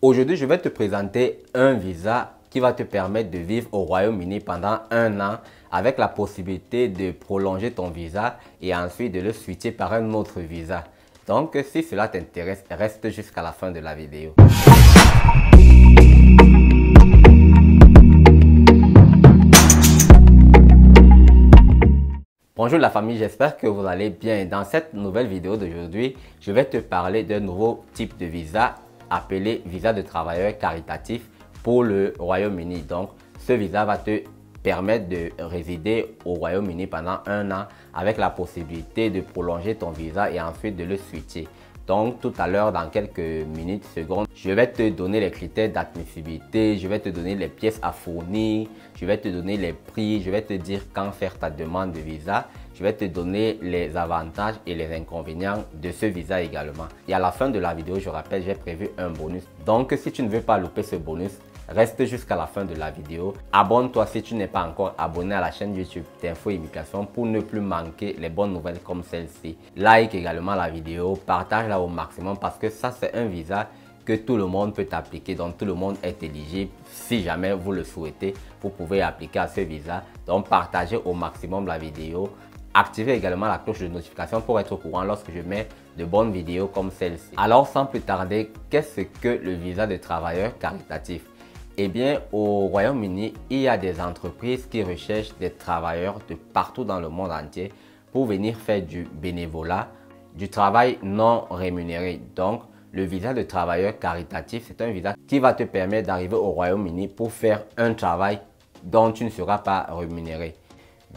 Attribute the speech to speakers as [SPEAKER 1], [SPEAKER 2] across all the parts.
[SPEAKER 1] Aujourd'hui, je vais te présenter un visa qui va te permettre de vivre au Royaume-Uni pendant 1 an avec la possibilité de prolonger ton visa et ensuite de le switcher par un autre visa. Donc, si cela t'intéresse, reste jusqu'à la fin de la vidéo. Bonjour la famille, j'espère que vous allez bien. Dans cette nouvelle vidéo d'aujourd'hui, je vais te parler d'un nouveau type de visa appelé visa de travailleur caritatif pour le Royaume-Uni. Donc, ce visa va te permettre de résider au Royaume-Uni pendant 1 an avec la possibilité de prolonger ton visa et ensuite de le switcher. Donc, tout à l'heure, dans quelques minutes, secondes, je vais te donner les critères d'admissibilité, je vais te donner les pièces à fournir, je vais te donner les prix, je vais te dire quand faire ta demande de visa, je vais te donner les avantages et les inconvénients de ce visa également. Et à la fin de la vidéo, je rappelle, j'ai prévu un bonus. Donc, si tu ne veux pas louper ce bonus, reste jusqu'à la fin de la vidéo. Abonne-toi si tu n'es pas encore abonné à la chaîne YouTube d'Info Immigration pour ne plus manquer les bonnes nouvelles comme celle-ci. Like également la vidéo, partage-la au maximum parce que ça c'est un visa que tout le monde peut appliquer. Donc tout le monde est éligible. Si jamais vous le souhaitez, vous pouvez appliquer à ce visa. Donc partagez au maximum la vidéo. Activez également la cloche de notification pour être au courant lorsque je mets de bonnes vidéos comme celle-ci. Alors sans plus tarder, qu'est-ce que le visa de travailleur caritatif? Eh bien, au Royaume-Uni, il y a des entreprises qui recherchent des travailleurs de partout dans le monde entier pour venir faire du bénévolat, du travail non rémunéré. Donc, le visa de travailleur caritatif, c'est un visa qui va te permettre d'arriver au Royaume-Uni pour faire un travail dont tu ne seras pas rémunéré.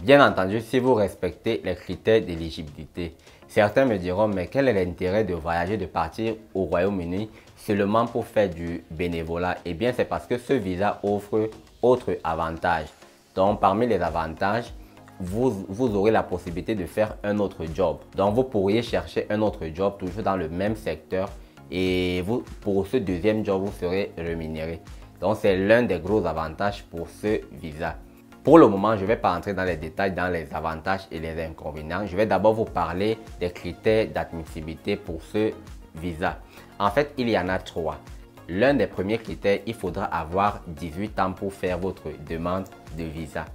[SPEAKER 1] Bien entendu, si vous respectez les critères d'éligibilité. Certains me diront, mais quel est l'intérêt de voyager, de partir au Royaume-Uni seulement pour faire du bénévolat? Eh bien, c'est parce que ce visa offre autres avantages. Donc, parmi les avantages, vous aurez la possibilité de faire un autre job. Donc, vous pourriez chercher un autre job toujours dans le même secteur et pour ce deuxième job, vous serez rémunéré. Donc, c'est l'un des gros avantages pour ce visa. Pour le moment, je ne vais pas entrer dans les détails, dans les avantages et les inconvénients. Je vais d'abord vous parler des critères d'admissibilité pour ce visa. En fait, il y en a 3. L'un des premiers critères, il faudra avoir 18 ans pour faire votre demande de visa.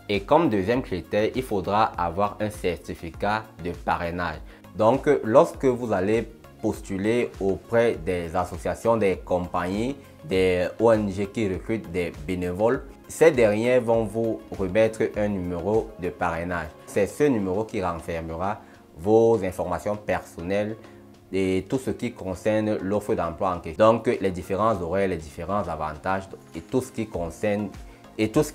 [SPEAKER 1] Et comme deuxième critère, il faudra avoir un certificat de parrainage. Donc, lorsque vous allez postuler auprès des associations, des compagnies, des ONG qui recrutent des bénévoles, ces derniers vont vous remettre un numéro de parrainage. C'est ce numéro qui renfermera vos informations personnelles et tout ce qui concerne l'offre d'emploi en question. Donc, les différents horaires, les différents avantages et tout ce qui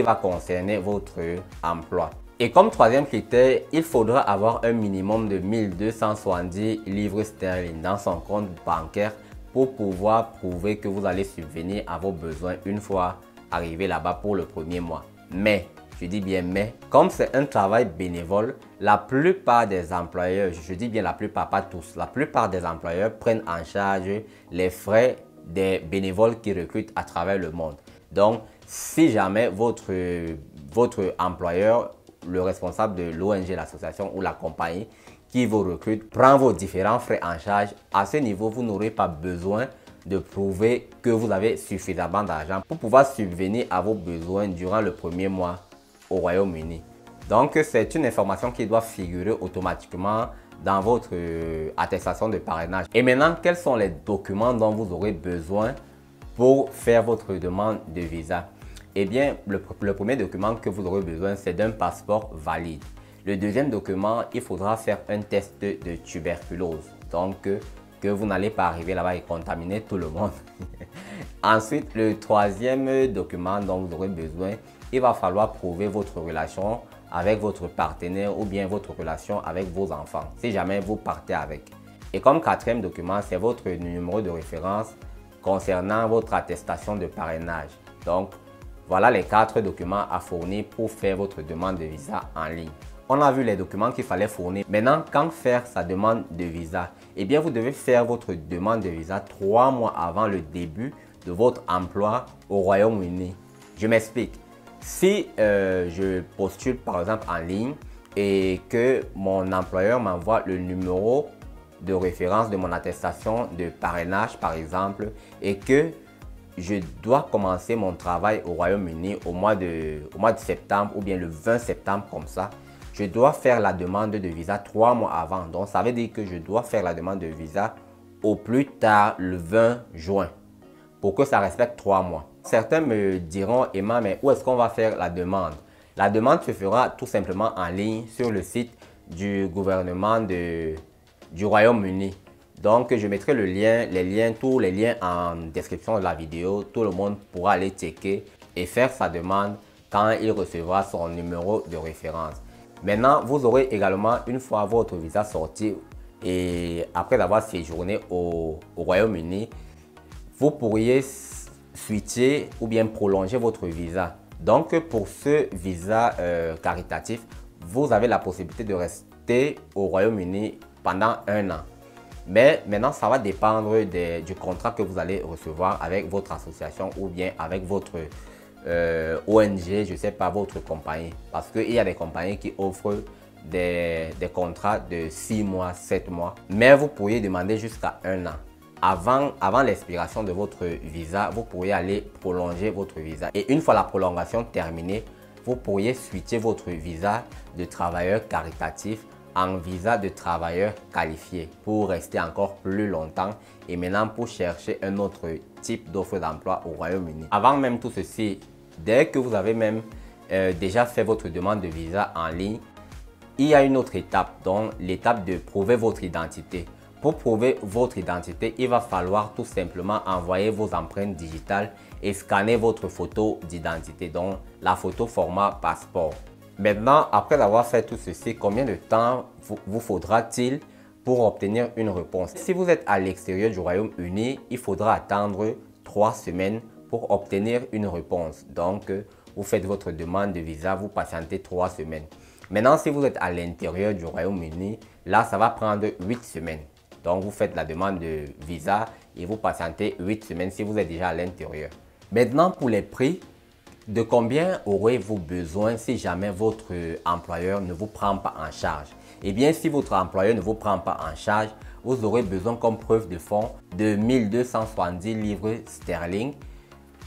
[SPEAKER 1] va concerner votre emploi. Et comme troisième critère, il faudra avoir un minimum de 1270 livres sterling dans son compte bancaire pour pouvoir prouver que vous allez subvenir à vos besoins une fois arrivé là-bas pour le premier mois. Mais, je dis bien mais, comme c'est un travail bénévole, la plupart des employeurs, je dis bien la plupart, pas tous, la plupart des employeurs prennent en charge les frais des bénévoles qui recrutent à travers le monde. Donc, si jamais votre employeur, le responsable de l'ONG, l'association ou la compagnie qui vous recrute, prend vos différents frais en charge, à ce niveau, vous n'aurez pas besoin de prouver que vous avez suffisamment d'argent pour pouvoir subvenir à vos besoins durant le premier mois au Royaume-Uni. Donc, c'est une information qui doit figurer automatiquement dans votre attestation de parrainage. Et maintenant, quels sont les documents dont vous aurez besoin pour faire votre demande de visa? Eh bien, le premier document que vous aurez besoin, c'est d'un passeport valide. Le deuxième document, il faudra faire un test de tuberculose. Donc, que vous n'allez pas arriver là-bas et contaminer tout le monde. Ensuite, le troisième document dont vous aurez besoin, il va falloir prouver votre relation avec votre partenaire ou bien votre relation avec vos enfants, si jamais vous partez avec. Et comme quatrième document, c'est votre numéro de référence concernant votre attestation de parrainage. Donc, voilà les 4 documents à fournir pour faire votre demande de visa en ligne. On a vu les documents qu'il fallait fournir. Maintenant, quand faire sa demande de visa? Eh bien, vous devez faire votre demande de visa 3 mois avant le début de votre emploi au Royaume-Uni. Je m'explique. Si je postule par exemple en ligne et que mon employeur m'envoie le numéro de référence de mon attestation de parrainage par exemple et que je dois commencer mon travail au Royaume-Uni au mois de septembre ou bien le 20 septembre comme ça, je dois faire la demande de visa 3 mois avant. Donc, ça veut dire que je dois faire la demande de visa au plus tard le 20 juin pour que ça respecte 3 mois. Certains me diront, Emma, mais où est-ce qu'on va faire la demande? La demande se fera tout simplement en ligne sur le site du gouvernement du Royaume-Uni. Donc, je mettrai tous les liens en description de la vidéo. Tout le monde pourra aller checker et faire sa demande quand il recevra son numéro de référence. Maintenant, vous aurez également, une fois votre visa sorti et après avoir séjourné au Royaume-Uni, vous pourriez switcher ou bien prolonger votre visa. Donc, pour ce visa caritatif, vous avez la possibilité de rester au Royaume-Uni pendant 1 an. Mais maintenant, ça va dépendre du contrat que vous allez recevoir avec votre association ou bien avec votre ONG, je ne sais pas, votre compagnie. Parce qu'il y a des compagnies qui offrent des contrats de 6 mois, 7 mois. Mais vous pourriez demander jusqu'à 1 an. Avant l'expiration de votre visa, vous pourriez aller prolonger votre visa. Et une fois la prolongation terminée, vous pourriez switcher votre visa de travailleur caritatif en visa de travailleur qualifié pour rester encore plus longtemps et maintenant pour chercher un autre type d'offre d'emploi au Royaume-Uni. Avant même tout ceci, dès que vous avez même déjà fait votre demande de visa en ligne, il y a une autre étape, donc l'étape de prouver votre identité. Pour prouver votre identité, il va falloir tout simplement envoyer vos empreintes digitales et scanner votre photo d'identité, donc la photo format passeport. Maintenant, après avoir fait tout ceci, combien de temps vous faudra-t-il pour obtenir une réponse? Si vous êtes à l'extérieur du Royaume-Uni, il faudra attendre 3 semaines pour obtenir une réponse. Donc, vous faites votre demande de visa, vous patientez 3 semaines. Maintenant, si vous êtes à l'intérieur du Royaume-Uni, là, ça va prendre 8 semaines. Donc, vous faites la demande de visa et vous patientez 8 semaines si vous êtes déjà à l'intérieur. Maintenant, pour les prix, de combien aurez-vous besoin si jamais votre employeur ne vous prend pas en charge? Eh bien, si votre employeur ne vous prend pas en charge, vous aurez besoin comme preuve de fonds de 1270 livres sterling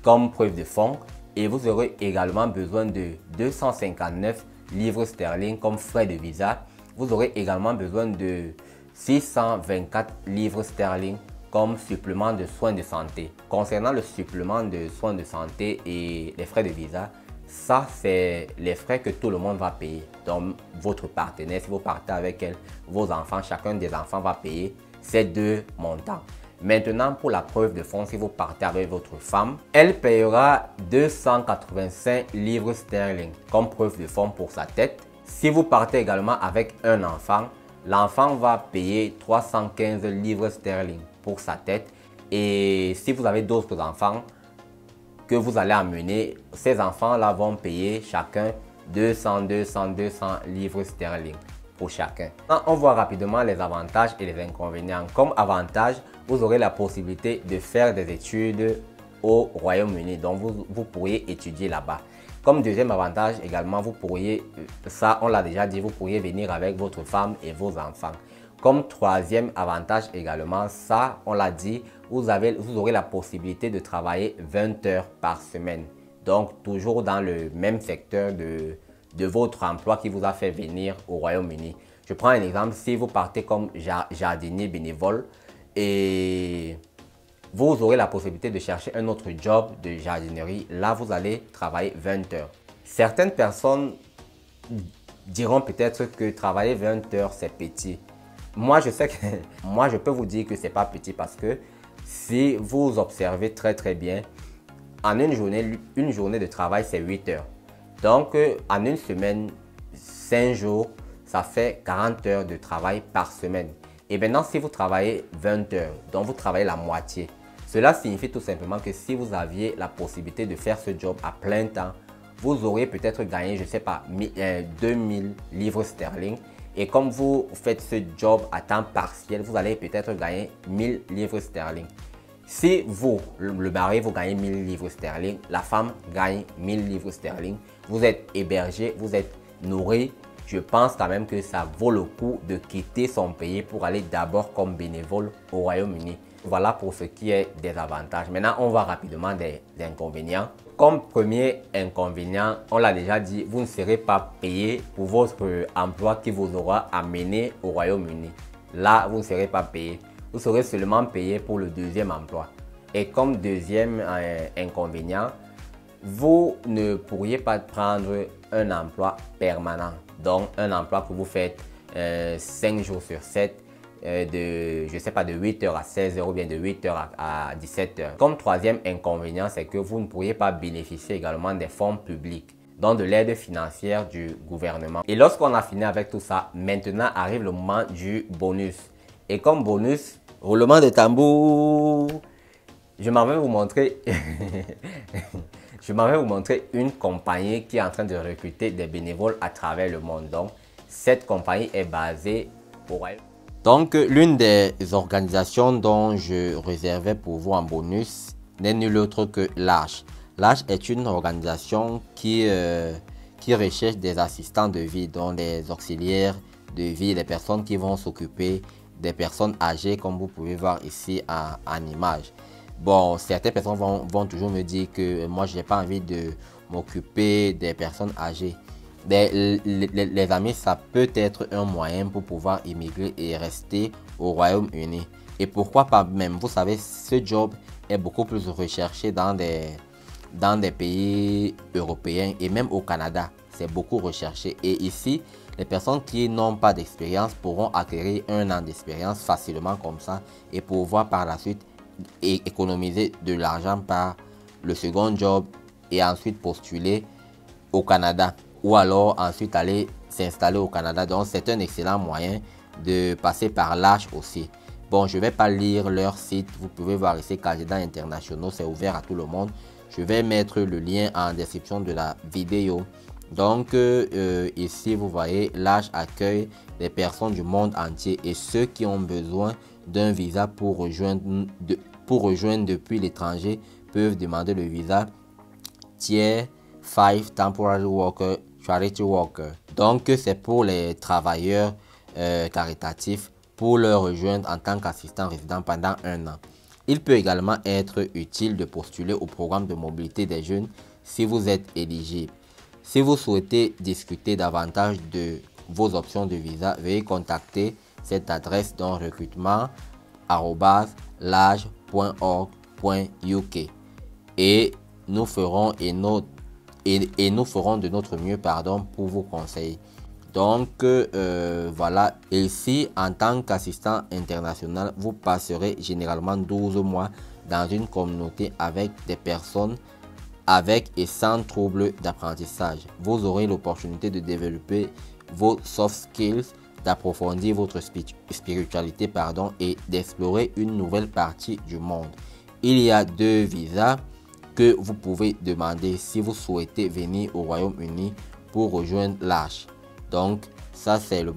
[SPEAKER 1] comme preuve de fonds et vous aurez également besoin de 259 livres sterling comme frais de visa. Vous aurez également besoin de 624 livres sterling comme supplément de soins de santé. Concernant le supplément de soins de santé et les frais de visa, ça c'est les frais que tout le monde va payer. Donc votre partenaire, si vous partez avec elle, vos enfants, chacun des enfants va payer ces 2 montants. Maintenant pour la preuve de fonds, si vous partez avec votre femme, elle payera 285 livres sterling comme preuve de fonds pour sa tête. Si vous partez également avec un enfant, l'enfant va payer 315 livres sterling pour sa tête. Et si vous avez d'autres enfants que vous allez amener, ces enfants-là vont payer chacun 200 livres sterling pour chacun. On voit rapidement les avantages et les inconvénients. Comme avantage, vous aurez la possibilité de faire des études au Royaume-Uni. Donc, vous pourriez étudier là-bas. Comme deuxième avantage également, vous pourriez, ça on l'a déjà dit, vous pourriez venir avec votre femme et vos enfants. Comme troisième avantage également, ça on l'a dit, vous aurez la possibilité de travailler 20 heures par semaine. Donc toujours dans le même secteur de votre emploi qui vous a fait venir au Royaume-Uni. Je prends un exemple, si vous partez comme jardinier bénévole et vous aurez la possibilité de chercher un autre job de jardinerie. Là, vous allez travailler 20 heures. Certaines personnes diront peut-être que travailler 20 heures, c'est petit. Moi, je sais que moi, je peux vous dire que ce n'est pas petit parce que si vous observez très bien, en une journée de travail, c'est 8 heures. Donc, en une semaine, 5 jours, ça fait 40 heures de travail par semaine. Et maintenant, si vous travaillez 20 heures, donc vous travaillez la moitié, cela signifie tout simplement que si vous aviez la possibilité de faire ce job à plein temps, vous auriez peut-être gagné, je ne sais pas, 2000 livres sterling. Et comme vous faites ce job à temps partiel, vous allez peut-être gagner 1000 livres sterling. Si vous, le mari, vous gagnez 1000 livres sterling, la femme gagne 1000 livres sterling, vous êtes hébergé, vous êtes nourri, je pense quand même que ça vaut le coup de quitter son pays pour aller d'abord comme bénévole au Royaume-Uni. voilà pour ce qui est des avantages. Maintenant, on va rapidement des inconvénients. Comme premier inconvénient, on l'a déjà dit, vous ne serez pas payé pour votre emploi qui vous aura amené au Royaume-Uni. Là, vous ne serez pas payé. Vous serez seulement payé pour le deuxième emploi. Et comme deuxième inconvénient, vous ne pourriez pas prendre un emploi permanent. Donc, un emploi que vous faites 5 jours sur 7, de 8h à 16h ou bien de 8h à 17h. Comme troisième inconvénient, c'est que vous ne pourriez pas bénéficier également des fonds publics, donc de l'aide financière du gouvernement. Et lorsqu'on a fini avec tout ça, maintenant arrive le moment du bonus. Et comme bonus, roulement de tambour, je m'en vais vous montrer une compagnie qui est en train de recruter des bénévoles à travers le monde. Donc, cette compagnie est basée au Royaume-Uni. Donc, l'une des organisations dont je réservais pour vous en bonus n'est nulle autre que l'Arche. L'Arche est une organisation qui recherche des assistants de vie, dont des auxiliaires de vie, des personnes qui vont s'occuper des personnes âgées, comme vous pouvez voir ici en image. Bon, certaines personnes vont toujours me dire que moi, je n'ai pas envie de m'occuper des personnes âgées. Les amis, ça peut être un moyen pour pouvoir immigrer et rester au Royaume-Uni. Et pourquoi pas même, vous savez, ce job est beaucoup plus recherché dans des pays européens et même au Canada. C'est beaucoup recherché. Et ici, les personnes qui n'ont pas d'expérience pourront acquérir 1 an d'expérience facilement comme ça et pouvoir par la suite économiser de l'argent par le second job et ensuite postuler au Canada. Ou alors ensuite aller s'installer au Canada. Donc c'est un excellent moyen de passer par l'Arche aussi. Bon, je ne vais pas lire leur site. Vous pouvez voir ici candidats internationaux. C'est ouvert à tout le monde. Je vais mettre le lien en description de la vidéo. Donc ici vous voyez, l'Arche accueille des personnes du monde entier et ceux qui ont besoin d'un visa pour rejoindre depuis l'étranger peuvent demander le visa Tier 5 Temporary Worker Charity Worker. Donc c'est pour les travailleurs caritatifs pour leur rejoindre en tant qu'assistant résident pendant 1 an. Il peut également être utile de postuler au programme de mobilité des jeunes si vous êtes éligible. Si vous souhaitez discuter davantage de vos options de visa, veuillez contacter cette adresse dans recrutement@large.org.uk et nous ferons de notre mieux pour vous conseiller. Donc voilà, ici en tant qu'assistant international, vous passerez généralement 12 mois dans une communauté avec des personnes avec et sans troubles d'apprentissage. Vous aurez l'opportunité de développer vos soft skills, d'approfondir votre spiritualité et d'explorer une nouvelle partie du monde. Il y a 2 visas que vous pouvez demander si vous souhaitez venir au Royaume-Uni pour rejoindre l'Arche. Donc ça c'est le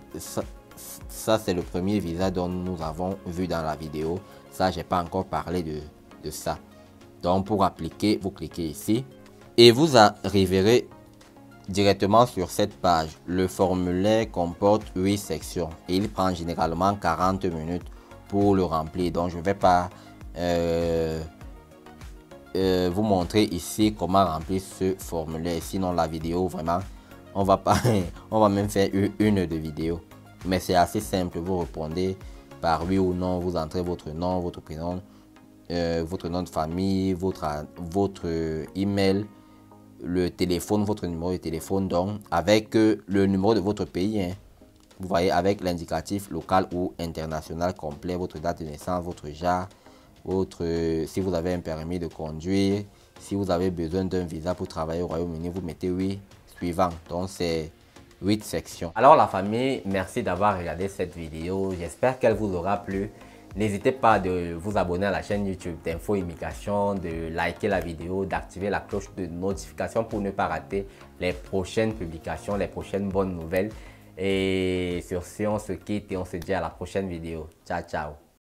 [SPEAKER 1] premier visa dont nous avons vu dans la vidéo. Ça, j'ai pas encore parlé de ça. Donc pour appliquer, vous cliquez ici et vous arriverez directement sur cette page. Le formulaire comporte 8 sections et il prend généralement 40 minutes pour le remplir. Donc je ne vais pas vous montrer ici comment remplir ce formulaire. Sinon la vidéo vraiment, on va même faire une de vidéo. Mais c'est assez simple. Vous répondez par oui ou non. Vous entrez votre nom, votre prénom, votre nom de famille, votre email, le téléphone, votre numéro de téléphone, donc avec le numéro de votre pays, hein. Vous voyez, avec l'indicatif local ou international complet, votre date de naissance, votre genre, si vous avez un permis de conduire, si vous avez besoin d'un visa pour travailler au Royaume-Uni, vous mettez oui, suivant. Donc c'est 8 sections. Alors la famille, merci d'avoir regardé cette vidéo. J'espère qu'elle vous aura plu. N'hésitez pas de vous abonner à la chaîne YouTube d'Info Immigration, de liker la vidéo, d'activer la cloche de notification pour ne pas rater les prochaines publications, les prochaines bonnes nouvelles. Et sur ce, on se quitte et on se dit à la prochaine vidéo. Ciao, ciao.